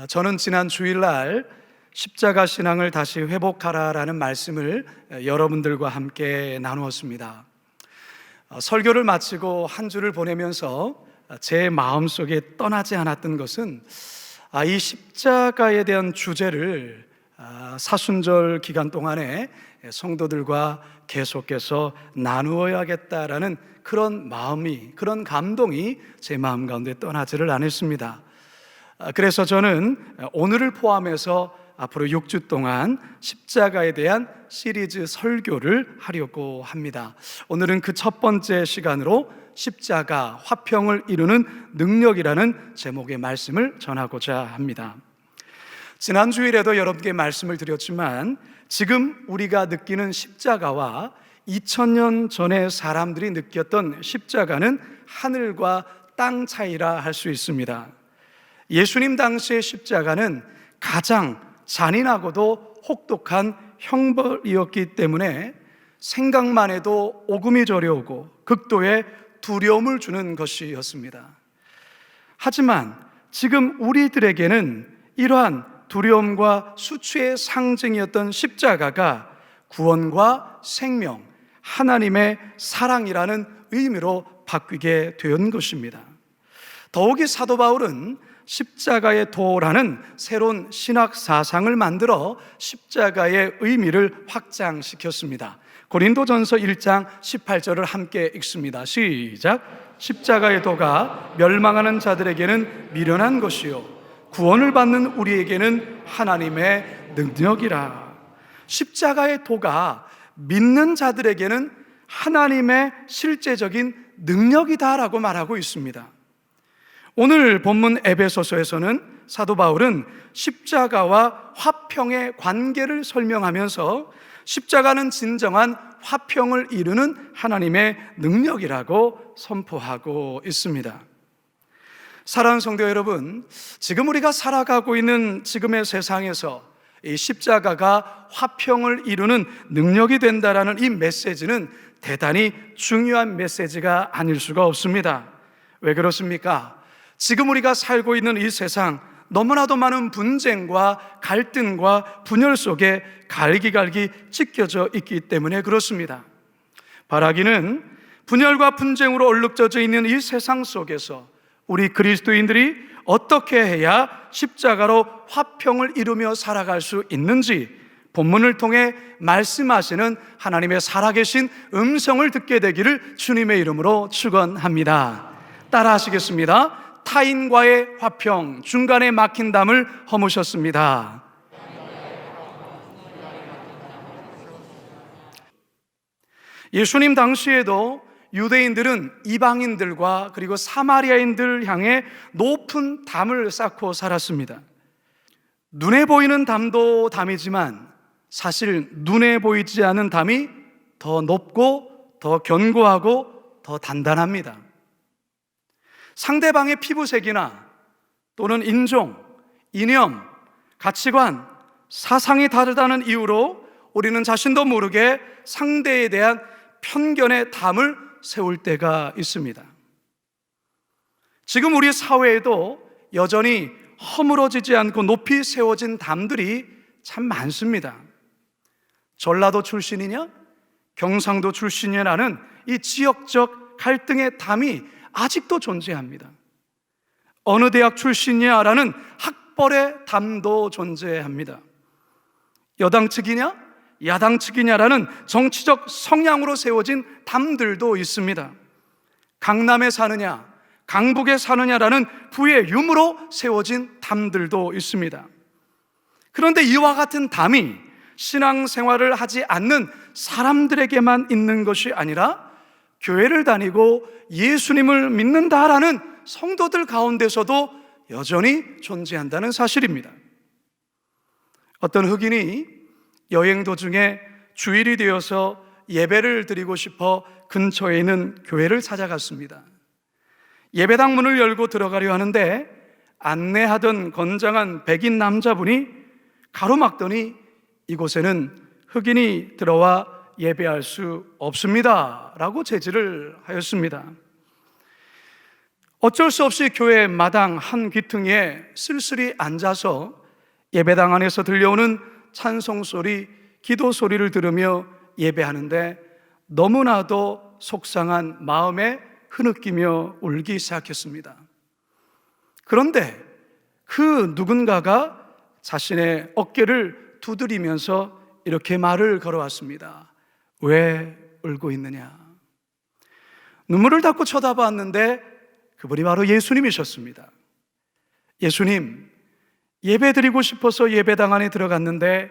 저는 지난 주일날 십자가 신앙을 다시 회복하라라는 말씀을 여러분들과 함께 나누었습니다. 설교를 마치고 한 주를 보내면서 제 마음속에 떠나지 않았던 것은 이 십자가에 대한 주제를 사순절 기간 동안에 성도들과 계속해서 나누어야겠다라는 그런 마음이, 그런 감동이 제 마음 가운데 떠나지를 않았습니다. 그래서 저는 오늘을 포함해서 앞으로 6주 동안 십자가에 대한 시리즈 설교를 하려고 합니다. 오늘은 그 첫 번째 시간으로 십자가, 화평을 이루는 능력이라는 제목의 말씀을 전하고자 합니다. 지난 주일에도 여러분께 말씀을 드렸지만 지금 우리가 느끼는 십자가와 2000년 전에 사람들이 느꼈던 십자가는 하늘과 땅 차이라 할 수 있습니다. 예수님 당시의 십자가는 가장 잔인하고도 혹독한 형벌이었기 때문에 생각만 해도 오금이 저려오고 극도의 두려움을 주는 것이었습니다. 하지만 지금 우리들에게는 이러한 두려움과 수치의 상징이었던 십자가가 구원과 생명, 하나님의 사랑이라는 의미로 바뀌게 된 것입니다. 더욱이 사도 바울은 십자가의 도라는 새로운 신학 사상을 만들어 십자가의 의미를 확장시켰습니다. 고린도전서 1장 18절을 함께 읽습니다. 시작. 십자가의 도가 멸망하는 자들에게는 미련한 것이요 구원을 받는 우리에게는 하나님의 능력이라. 십자가의 도가 믿는 자들에게는 하나님의 실제적인 능력이다라고 말하고 있습니다. 오늘 본문 에베소서에서는 사도 바울은 십자가와 화평의 관계를 설명하면서 십자가는 진정한 화평을 이루는 하나님의 능력이라고 선포하고 있습니다. 사랑하는 성도 여러분, 지금 우리가 살아가고 있는 지금의 세상에서 이 십자가가 화평을 이루는 능력이 된다라는 이 메시지는 대단히 중요한 메시지가 아닐 수가 없습니다. 왜 그렇습니까? 지금 우리가 살고 있는 이 세상, 너무나도 많은 분쟁과 갈등과 분열 속에 갈기갈기 찢겨져 있기 때문에 그렇습니다. 바라기는 분열과 분쟁으로 얼룩져져 있는 이 세상 속에서 우리 그리스도인들이 어떻게 해야 십자가로 화평을 이루며 살아갈 수 있는지 본문을 통해 말씀하시는 하나님의 살아계신 음성을 듣게 되기를 주님의 이름으로 축원합니다. 따라 하시겠습니다. 타인과의 화평, 중간에 막힌 담을 허무셨습니다. 예수님 당시에도 유대인들은 이방인들과 그리고 사마리아인들 향해 높은 담을 쌓고 살았습니다. 눈에 보이는 담도 담이지만 사실 눈에 보이지 않는 담이 더 높고 더 견고하고 더 단단합니다. 상대방의 피부색이나 또는 인종, 이념, 가치관, 사상이 다르다는 이유로 우리는 자신도 모르게 상대에 대한 편견의 담을 세울 때가 있습니다. 지금 우리 사회에도 여전히 허물어지지 않고 높이 세워진 담들이 참 많습니다. 전라도 출신이냐? 경상도 출신이냐라는 이 지역적 갈등의 담이 아직도 존재합니다. 어느 대학 출신이냐라는 학벌의 담도 존재합니다. 여당 측이냐? 야당 측이냐라는 정치적 성향으로 세워진 담들도 있습니다. 강남에 사느냐, 강북에 사느냐라는 부의 유무로 세워진 담들도 있습니다. 그런데 이와 같은 담이 신앙생활을 하지 않는 사람들에게만 있는 것이 아니라 교회를 다니고 예수님을 믿는다라는 성도들 가운데서도 여전히 존재한다는 사실입니다. 어떤 흑인이 여행 도중에 주일이 되어서 예배를 드리고 싶어 근처에 있는 교회를 찾아갔습니다. 예배당 문을 열고 들어가려 하는데 안내하던 건장한 백인 남자분이 가로막더니 이곳에는 흑인이 들어와 예배할 수 없습니다 라고 제지를 하였습니다. 어쩔 수 없이 교회 마당 한 귀퉁이에 쓸쓸히 앉아서 예배당 안에서 들려오는 찬송 소리, 기도 소리를 들으며 예배하는데 너무나도 속상한 마음에 흐느끼며 울기 시작했습니다. 그런데 그 누군가가 자신의 어깨를 두드리면서 이렇게 말을 걸어왔습니다. 왜 울고 있느냐? 눈물을 닦고 쳐다봤는데 그분이 바로 예수님이셨습니다. 예수님, 예배 드리고 싶어서 예배당 안에 들어갔는데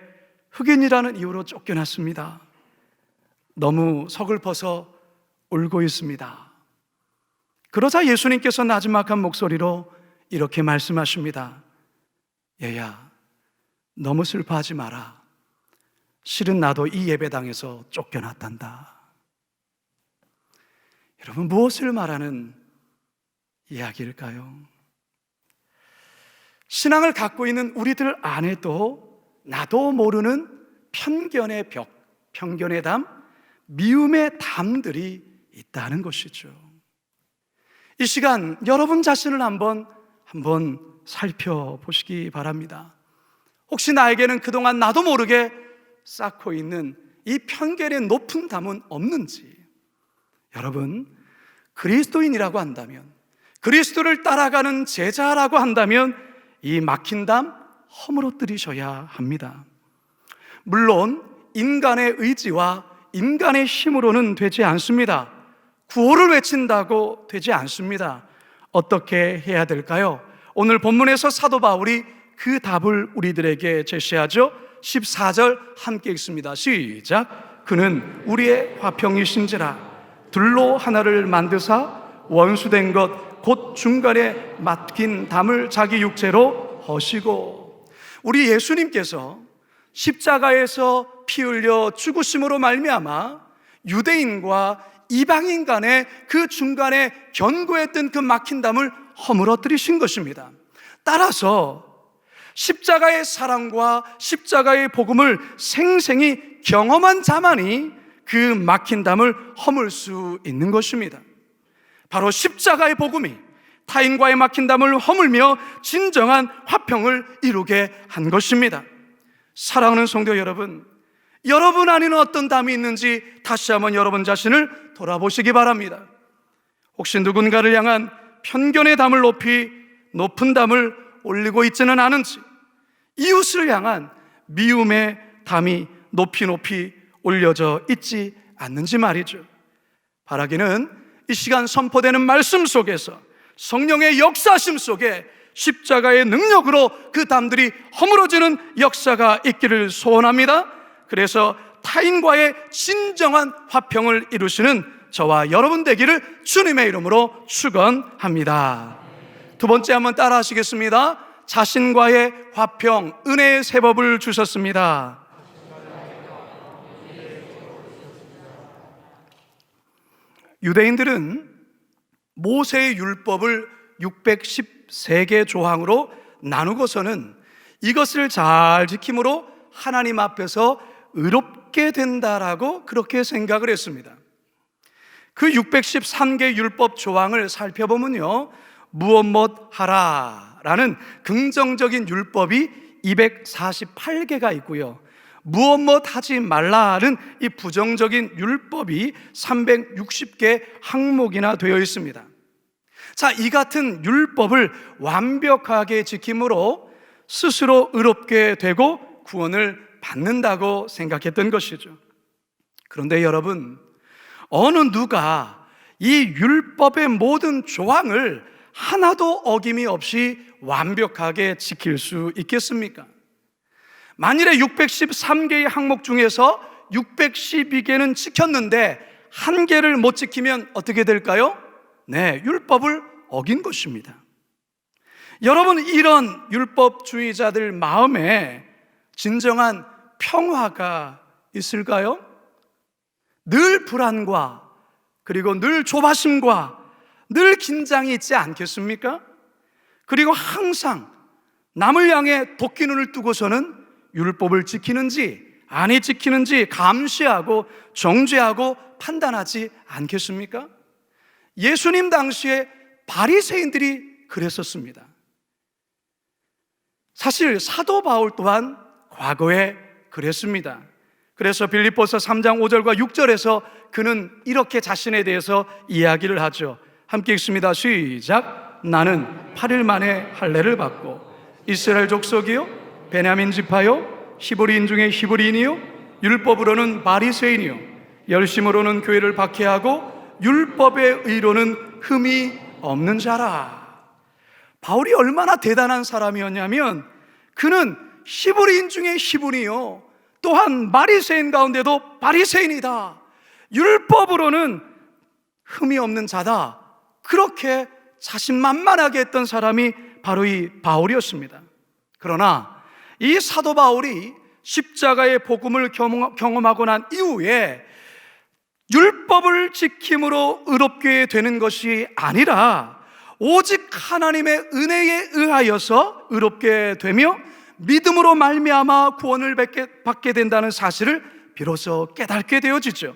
흑인이라는 이유로 쫓겨났습니다. 너무 서글퍼서 울고 있습니다. 그러자 예수님께서 나지막한 목소리로 이렇게 말씀하십니다. 얘야, 너무 슬퍼하지 마라. 실은 나도 이 예배당에서 쫓겨났단다. 여러분, 무엇을 말하는 이야기일까요? 신앙을 갖고 있는 우리들 안에도 나도 모르는 편견의 벽, 편견의 담, 미움의 담들이 있다는 것이죠. 이 시간 여러분 자신을 한번 살펴보시기 바랍니다. 혹시 나에게는 그동안 나도 모르게 쌓고 있는 이 편견의 높은 담은 없는지, 여러분, 그리스도인이라고 한다면, 그리스도를 따라가는 제자라고 한다면 이 막힌 담 허물어뜨리셔야 합니다. 물론 인간의 의지와 인간의 힘으로는 되지 않습니다. 구호를 외친다고 되지 않습니다. 어떻게 해야 될까요? 오늘 본문에서 사도 바울이 그 답을 우리들에게 제시하죠. 14절 함께 읽습니다. 시작. 그는 우리의 화평이신지라 둘로 하나를 만드사 원수된 것 곧 중간에 맡긴 담을 자기 육체로 허시고. 우리 예수님께서 십자가에서 피 흘려 죽으심으로 말미암아 유대인과 이방인 간의 그 중간에 견고했던 그 막힌 담을 허물어뜨리신 것입니다. 따라서 십자가의 사랑과 십자가의 복음을 생생히 경험한 자만이 그 막힌 담을 허물 수 있는 것입니다. 바로 십자가의 복음이 타인과의 막힌 담을 허물며 진정한 화평을 이루게 한 것입니다. 사랑하는 성도 여러분, 여러분 안에는 어떤 담이 있는지 다시 한번 여러분 자신을 돌아보시기 바랍니다. 혹시 누군가를 향한 편견의 담을 높은 담을 올리고 있지는 않은지, 이웃을 향한 미움의 담이 높이 올려져 있지 않는지 말이죠. 바라기는 이 시간 선포되는 말씀 속에서 성령의 역사심 속에 십자가의 능력으로 그 담들이 허물어지는 역사가 있기를 소원합니다. 그래서 타인과의 진정한 화평을 이루시는 저와 여러분 되기를 주님의 이름으로 축원합니다. 두 번째 한번 따라 하시겠습니다. 자신과의 화평, 은혜의 세법을 주셨습니다. 유대인들은 모세의 율법을 613개 조항으로 나누고서는 이것을 잘 지킴으로 하나님 앞에서 의롭게 된다라고 그렇게 생각을 했습니다. 그 613개 율법 조항을 살펴보면요, 무엇 하라라는 긍정적인 율법이 248개가 있고요, 무엇 하지 말라는 이 부정적인 율법이 360개 항목이나 되어 있습니다. 자, 이 같은 율법을 완벽하게 지킴으로 스스로 의롭게 되고 구원을 받는다고 생각했던 것이죠. 그런데 여러분, 어느 누가 이 율법의 모든 조항을 하나도 어김이 없이 완벽하게 지킬 수 있겠습니까? 만일에 613개의 항목 중에서 612개는 지켰는데 한 개를 못 지키면 어떻게 될까요? 네, 율법을 어긴 것입니다. 여러분, 이런 율법주의자들 마음에 진정한 평화가 있을까요? 늘 불안과 그리고 늘 조바심과 늘 긴장이 있지 않겠습니까? 그리고 항상 남을 향해 도끼눈을 뜨고서는 율법을 지키는지 안 지키는지 감시하고 정죄하고 판단하지 않겠습니까? 예수님 당시에 바리새인들이 그랬었습니다. 사실 사도 바울 또한 과거에 그랬습니다. 그래서 빌립보서 3장 5절과 6절에서 그는 이렇게 자신에 대해서 이야기를 하죠. 함께 읽습니다. 시작. 나는 8일 만에 할례를 받고 이스라엘 족속이요 베냐민 지파요 히브리인 중에 히브리인이요 율법으로는 바리새인이요 열심으로는 교회를 박해하고 율법의 의로는 흠이 없는 자라. 바울이 얼마나 대단한 사람이었냐면 그는 히브리인 중에 히브리요 또한 바리새인 가운데도 바리새인이다. 율법으로는 흠이 없는 자다. 그렇게 자신만만하게 했던 사람이 바로 이 바울이었습니다. 그러나 이 사도 바울이 십자가의 복음을 경험하고 난 이후에 율법을 지킴으로 의롭게 되는 것이 아니라 오직 하나님의 은혜에 의하여서 의롭게 되며 믿음으로 말미암아 구원을 받게 된다는 사실을 비로소 깨닫게 되어지죠.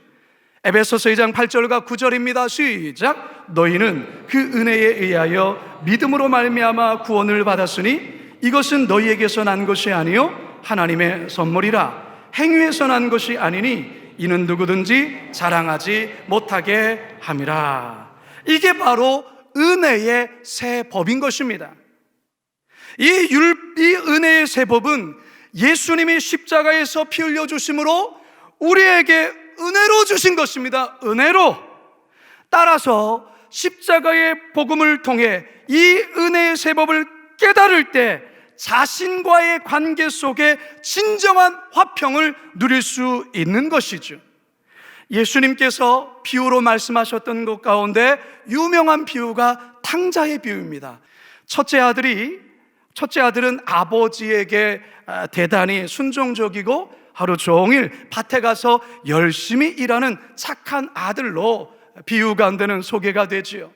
에베소서 2장 8절과 9절입니다. 시작. 너희는 그 은혜에 의하여 믿음으로 말미암아 구원을 받았으니 이것은 너희에게서 난 것이 아니요 하나님의 선물이라. 행위에서 난 것이 아니니 이는 누구든지 자랑하지 못하게 함이라. 이게 바로 은혜의 새 법인 것입니다. 이 은혜의 새 법은 예수님이 십자가에서 피 흘려 주심으로 우리에게 은혜로 주신 것입니다. 은혜로. 따라서 십자가의 복음을 통해 이 은혜의 새 법을 깨달을 때 자신과의 관계 속에 진정한 화평을 누릴 수 있는 것이죠. 예수님께서 비유로 말씀하셨던 것 가운데 유명한 비유가 탕자의 비유입니다. 첫째 아들은 아버지에게 대단히 순종적이고 하루 종일 밭에 가서 열심히 일하는 착한 아들로 비유 가운데는 소개가 되지요.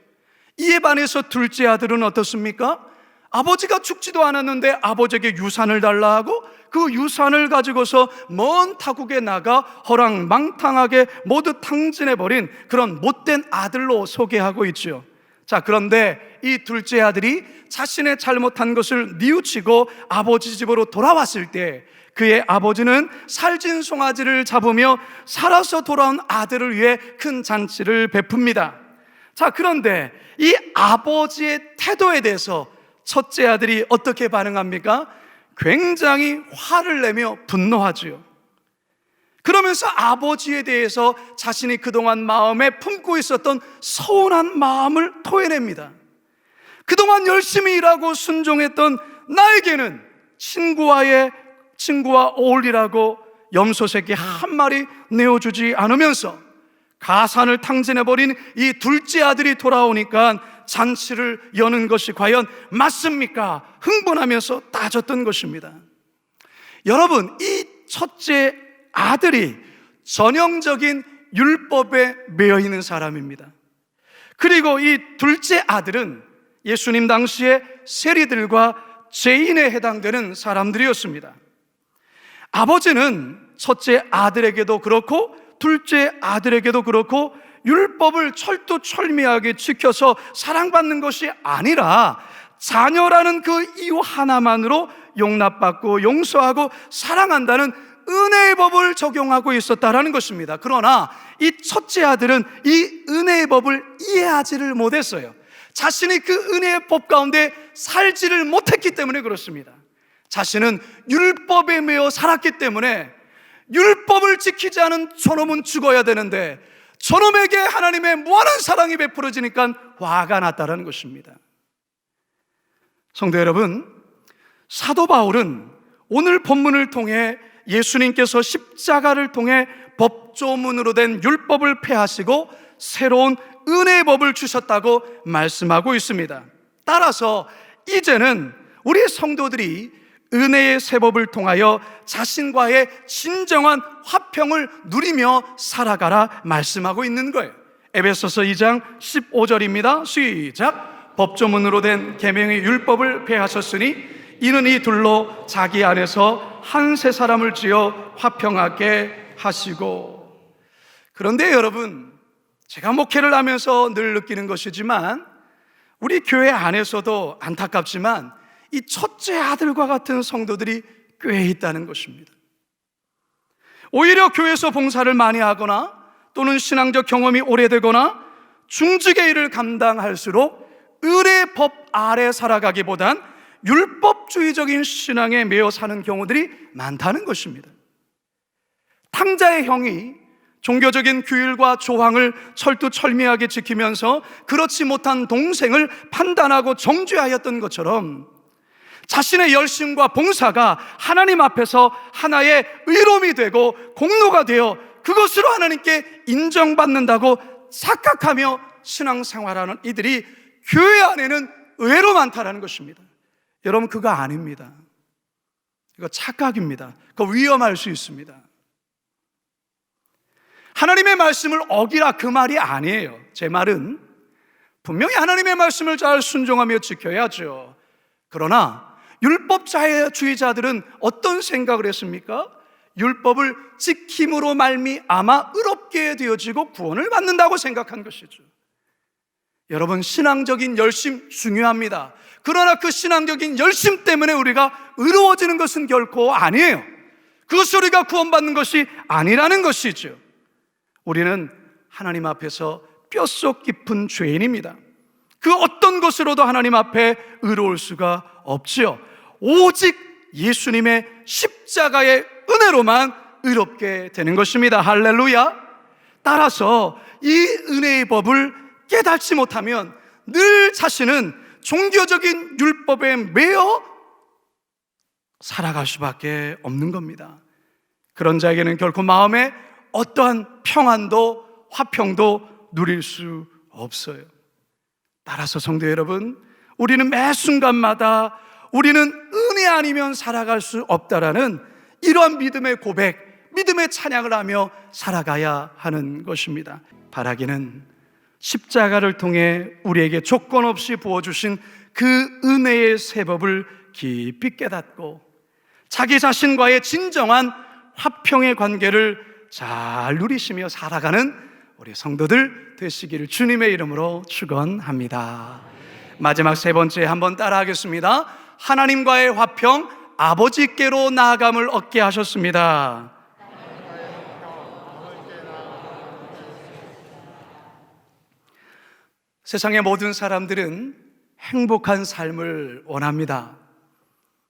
이에 반해서 둘째 아들은 어떻습니까? 아버지가 죽지도 않았는데 아버지에게 유산을 달라 하고 그 유산을 가지고서 먼 타국에 나가 허랑망탕하게 모두 탕진해버린 그런 못된 아들로 소개하고 있죠. 자, 그런데 이 둘째 아들이 자신의 잘못한 것을 뉘우치고 아버지 집으로 돌아왔을 때 그의 아버지는 살찐 송아지를 잡으며 살아서 돌아온 아들을 위해 큰 잔치를 베풉니다. 자, 그런데 이 아버지의 태도에 대해서 첫째 아들이 어떻게 반응합니까? 굉장히 화를 내며 분노하지요. 그러면서 아버지에 대해서 자신이 그동안 마음에 품고 있었던 서운한 마음을 토해냅니다. 그동안 열심히 일하고 순종했던 나에게는 친구와 어울리라고 염소 새끼 한 마리 내어주지 않으면서 가산을 탕진해버린 이 둘째 아들이 돌아오니까 잔치를 여는 것이 과연 맞습니까? 흥분하면서 따졌던 것입니다. 여러분, 이 첫째 아들이 전형적인 율법에 매여 있는 사람입니다. 그리고 이 둘째 아들은 예수님 당시에 세리들과 죄인에 해당되는 사람들이었습니다. 아버지는 첫째 아들에게도 그렇고 둘째 아들에게도 그렇고 율법을 철두철미하게 지켜서 사랑받는 것이 아니라 자녀라는 그 이유 하나만으로 용납받고 용서하고 사랑한다는 은혜의 법을 적용하고 있었다라는 것입니다. 그러나 이 첫째 아들은 이 은혜의 법을 이해하지를 못했어요. 자신이 그 은혜의 법 가운데 살지를 못했기 때문에 그렇습니다. 자신은 율법에 매여 살았기 때문에 율법을 지키지 않은 저놈은 죽어야 되는데 저놈에게 하나님의 무한한 사랑이 베풀어지니까 화가 났다는 것입니다. 성도 여러분, 사도 바울은 오늘 본문을 통해 예수님께서 십자가를 통해 법조문으로 된 율법을 폐하시고 새로운 은혜의 법을 주셨다고 말씀하고 있습니다. 따라서 이제는 우리 성도들이 은혜의 새 법을 통하여 자신과의 진정한 화평을 누리며 살아가라 말씀하고 있는 거예요. 에베소서 2장 15절입니다. 시작. 법조문으로 된 계명의 율법을 폐하셨으니 이는 이 둘로 자기 안에서 한 세 사람을 지어 화평하게 하시고. 그런데 여러분, 제가 목회를 하면서 늘 느끼는 것이지만 우리 교회 안에서도 안타깝지만 이 첫째 아들과 같은 성도들이 꽤 있다는 것입니다. 오히려 교회에서 봉사를 많이 하거나 또는 신앙적 경험이 오래되거나 중직의 일을 감당할수록 의례 법 아래 살아가기보단 율법주의적인 신앙에 매여 사는 경우들이 많다는 것입니다. 탕자의 형이 종교적인 규율과 조항을 철두철미하게 지키면서 그렇지 못한 동생을 판단하고 정죄하였던 것처럼 자신의 열심과 봉사가 하나님 앞에서 하나의 의로움이 되고 공로가 되어 그것으로 하나님께 인정받는다고 착각하며 신앙생활하는 이들이 교회 안에는 의외로 많다는 것입니다. 여러분, 그거 아닙니다. 이거 착각입니다. 그거 위험할 수 있습니다. 하나님의 말씀을 어기라, 그 말이 아니에요. 제 말은 분명히 하나님의 말씀을 잘 순종하며 지켜야죠. 그러나 율법주의자들은 어떤 생각을 했습니까? 율법을 지킴으로 말미암아 의롭게 되어지고 구원을 받는다고 생각한 것이죠. 여러분, 신앙적인 열심 중요합니다. 그러나 그 신앙적인 열심 때문에 우리가 의로워지는 것은 결코 아니에요. 그것이 우리가 구원받는 것이 아니라는 것이죠. 우리는 하나님 앞에서 뼛속 깊은 죄인입니다. 그 어떤 것으로도 하나님 앞에 의로울 수가 없지요. 오직 예수님의 십자가의 은혜로만 의롭게 되는 것입니다. 할렐루야. 따라서 이 은혜의 법을 깨닫지 못하면 늘 자신은 종교적인 율법에 매여 살아갈 수밖에 없는 겁니다. 그런 자에게는 결코 마음에 어떠한 평안도 화평도 누릴 수 없어요. 따라서 성도 여러분, 우리는 매 순간마다 우리는 은혜 아니면 살아갈 수 없다라는 이러한 믿음의 고백, 믿음의 찬양을 하며 살아가야 하는 것입니다. 바라기는 십자가를 통해 우리에게 조건 없이 부어주신 그 은혜의 세법을 깊이 깨닫고 자기 자신과의 진정한 화평의 관계를 잘 누리시며 살아가는 우리 성도들 되시기를 주님의 이름으로 축원합니다. 마지막 세 번째 한번 따라하겠습니다. 하나님과의 화평, 아버지께로 나아감을 얻게 하셨습니다. 세상의 모든 사람들은 행복한 삶을 원합니다.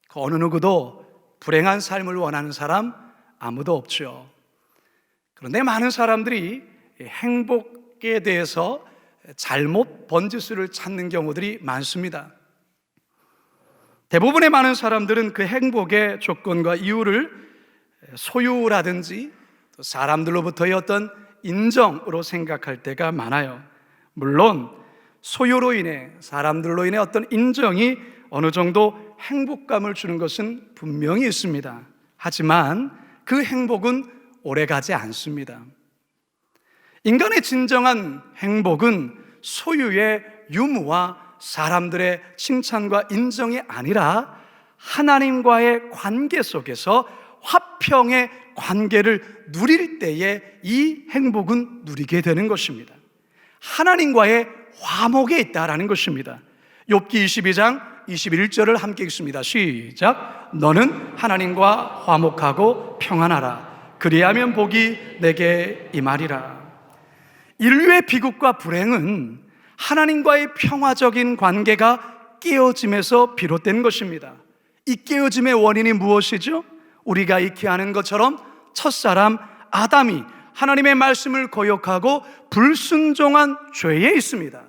그 어느 누구도 불행한 삶을 원하는 사람 아무도 없죠. 그런데 많은 사람들이 행복에 대해서 잘못 번지수를 찾는 경우들이 많습니다. 대부분의 많은 사람들은 그 행복의 조건과 이유를 소유라든지 또 사람들로부터의 어떤 인정으로 생각할 때가 많아요. 물론 소유로 인해, 사람들로 인해 어떤 인정이 어느 정도 행복감을 주는 것은 분명히 있습니다. 하지만 그 행복은 오래가지 않습니다. 인간의 진정한 행복은 소유의 유무와 사람들의 칭찬과 인정이 아니라 하나님과의 관계 속에서 화평의 관계를 누릴 때에 이 행복은 누리게 되는 것입니다. 하나님과의 화목에 있다라는 것입니다. 욥기 22장 21절을 함께 읽습니다. 시작. 너는 하나님과 화목하고 평안하라. 그리하면 복이 내게 임하리라. 인류의 비극과 불행은 하나님과의 평화적인 관계가 깨어짐에서 비롯된 것입니다. 이 깨어짐의 원인이 무엇이죠? 우리가 익히 아는 것처럼 첫사람 아담이 하나님의 말씀을 거역하고 불순종한 죄에 있습니다.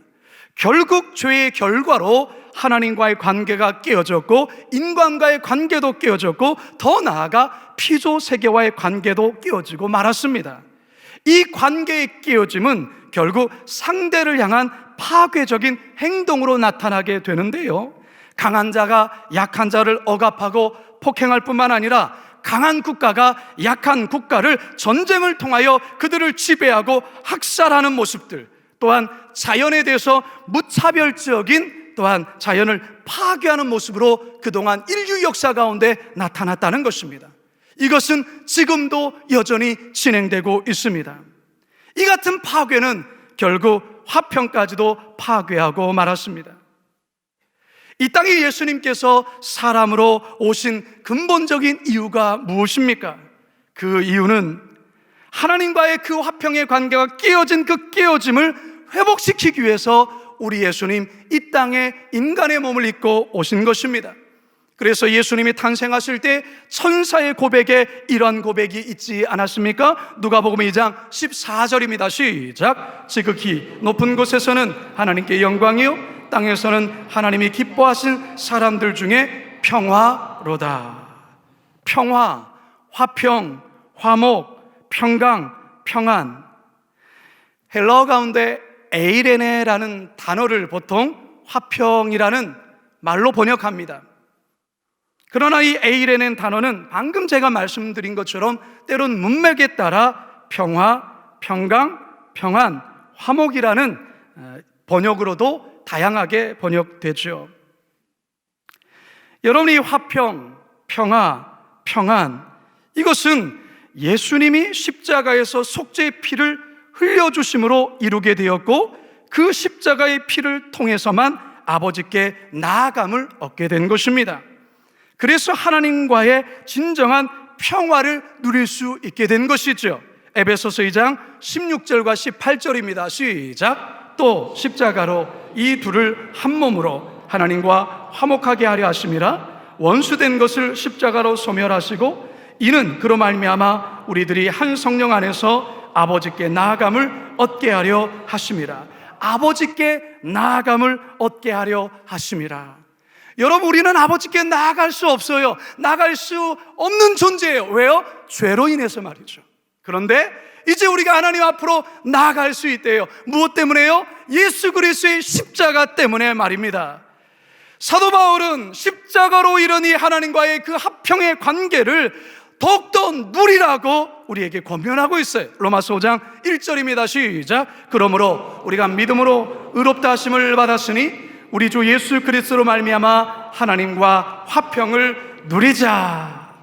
결국 죄의 결과로 하나님과의 관계가 깨어졌고 인간과의 관계도 깨어졌고 더 나아가 피조 세계와의 관계도 깨어지고 말았습니다. 이 관계의 깨어짐은 결국 상대를 향한 파괴적인 행동으로 나타나게 되는데요, 강한 자가 약한 자를 억압하고 폭행할 뿐만 아니라 강한 국가가 약한 국가를 전쟁을 통하여 그들을 지배하고 학살하는 모습들, 또한 자연에 대해서 무차별적인 또한 자연을 파괴하는 모습으로 그동안 인류 역사 가운데 나타났다는 것입니다. 이것은 지금도 여전히 진행되고 있습니다. 이 같은 파괴는 결국 화평까지도 파괴하고 말았습니다. 이 땅에 예수님께서 사람으로 오신 근본적인 이유가 무엇입니까? 그 이유는 하나님과의 그 화평의 관계가 깨어진 그 깨어짐을 회복시키기 위해서 우리 예수님 이 땅에 인간의 몸을 입고 오신 것입니다. 그래서 예수님이 탄생하실 때 천사의 고백에 이런 고백이 있지 않았습니까? 누가복음 2장 14절입니다. 시작. 지극히 높은 곳에서는 하나님께 영광이요 땅에서는 하나님이 기뻐하신 사람들 중에 평화로다. 평화, 화평, 화목, 평강, 평안. 헬라어 가운데 에이레네라는 단어를 보통 화평이라는 말로 번역합니다. 그러나 이 에이레네 단어는 방금 제가 말씀드린 것처럼 때론 문맥에 따라 평화, 평강, 평안, 화목이라는 번역으로도 다양하게 번역되죠. 여러분이 화평, 평화, 평안, 이것은 예수님이 십자가에서 속죄의 피를 흘려주심으로 이루게 되었고 그 십자가의 피를 통해서만 아버지께 나아감을 얻게 된 것입니다. 그래서 하나님과의 진정한 평화를 누릴 수 있게 된 것이죠. 에베소서 2장 16절과 18절입니다. 시작. 또 십자가로 이 둘을 한 몸으로 하나님과 화목하게 하려 하심이라. 원수된 것을 십자가로 소멸하시고 이는 그로 말미암아 우리들이 한 성령 안에서 아버지께 나아감을 얻게 하려 하심이라. 아버지께 나아감을 얻게 하려 하심이라. 여러분, 우리는 아버지께 나아갈 수 없어요. 나아갈 수 없는 존재예요. 왜요? 죄로 인해서 말이죠. 그런데 이제 우리가 하나님 앞으로 나아갈 수 있대요. 무엇 때문에요? 예수 그리스도의 십자가 때문에 말입니다. 사도 바울은 십자가로 이르니 하나님과의 그 화평의 관계를 더욱더 누리라고 우리에게 권면하고 있어요. 로마서 5장 1절입니다. 시작. 그러므로 우리가 믿음으로 의롭다 하심을 받았으니 우리 주 예수 그리스도로 말미암아 하나님과 화평을 누리자.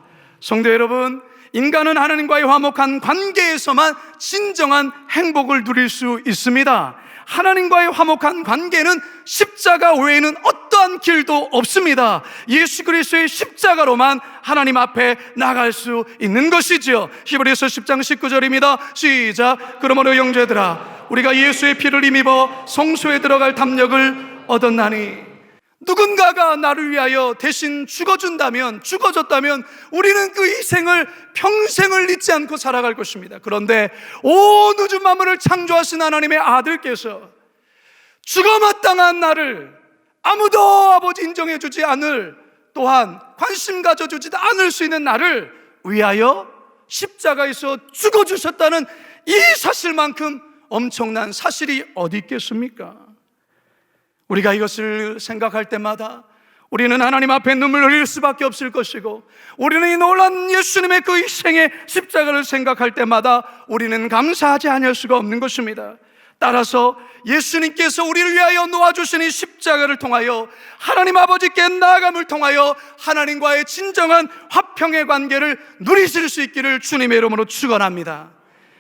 성도 여러분, 인간은 하나님과의 화목한 관계에서만 진정한 행복을 누릴 수 있습니다. 하나님과의 화목한 관계는 십자가 외에는 어떠한 길도 없습니다. 예수 그리스도의 십자가로만 하나님 앞에 나갈 수 있는 것이죠. 히브리서 10장 19절입니다. 시작. 그러므로 형제들아, 우리가 예수의 피를 힘입어 성소에 들어갈 담력을 얻었나니 누군가가 나를 위하여 대신 죽어줬다면 우리는 그 희생을 평생을 잊지 않고 살아갈 것입니다. 그런데 온 우주 만물을 창조하신 하나님의 아들께서 죽어마땅한 나를 아무도 아버지 인정해 주지 않을, 또한 관심 가져주지도 않을 수 있는 나를 위하여 십자가에서 죽어주셨다는 이 사실만큼 엄청난 사실이 어디 있겠습니까? 우리가 이것을 생각할 때마다 우리는 하나님 앞에 눈물을 흘릴 수밖에 없을 것이고, 우리는 이 놀라운 예수님의 그 희생의 십자가를 생각할 때마다 우리는 감사하지 않을 수가 없는 것입니다. 따라서 예수님께서 우리를 위하여 놓아주신 이 십자가를 통하여 하나님 아버지께 나아감을 통하여 하나님과의 진정한 화평의 관계를 누리실 수 있기를 주님의 이름으로 축원합니다.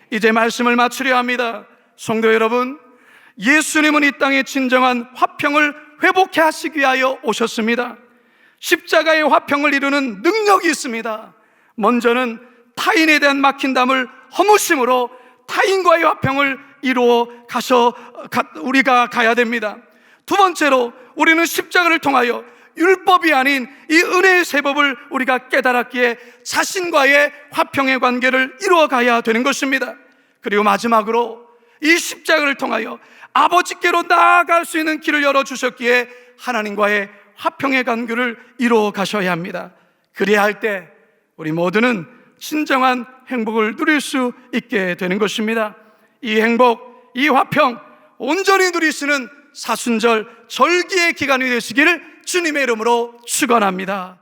이제 말씀을 마치려 합니다. 성도 여러분, 예수님은 이 땅에 진정한 화평을 회복해 하시기 위하여 오셨습니다. 십자가의 화평을 이루는 능력이 있습니다. 먼저는 타인에 대한 막힌담을 허무심으로 타인과의 화평을 이루어 우리가 가야 됩니다. 두 번째로 우리는 십자가를 통하여 율법이 아닌 이 은혜의 세법을 우리가 깨달았기에 자신과의 화평의 관계를 이루어 가야 되는 것입니다. 그리고 마지막으로 이 십자가를 통하여 아버지께로 나아갈 수 있는 길을 열어주셨기에 하나님과의 화평의 관계를 이루어 가셔야 합니다. 그래야 할 때 우리 모두는 진정한 행복을 누릴 수 있게 되는 것입니다. 이 행복, 이 화평 온전히 누리시는 사순절 절기의 기간이 되시기를 주님의 이름으로 축원합니다.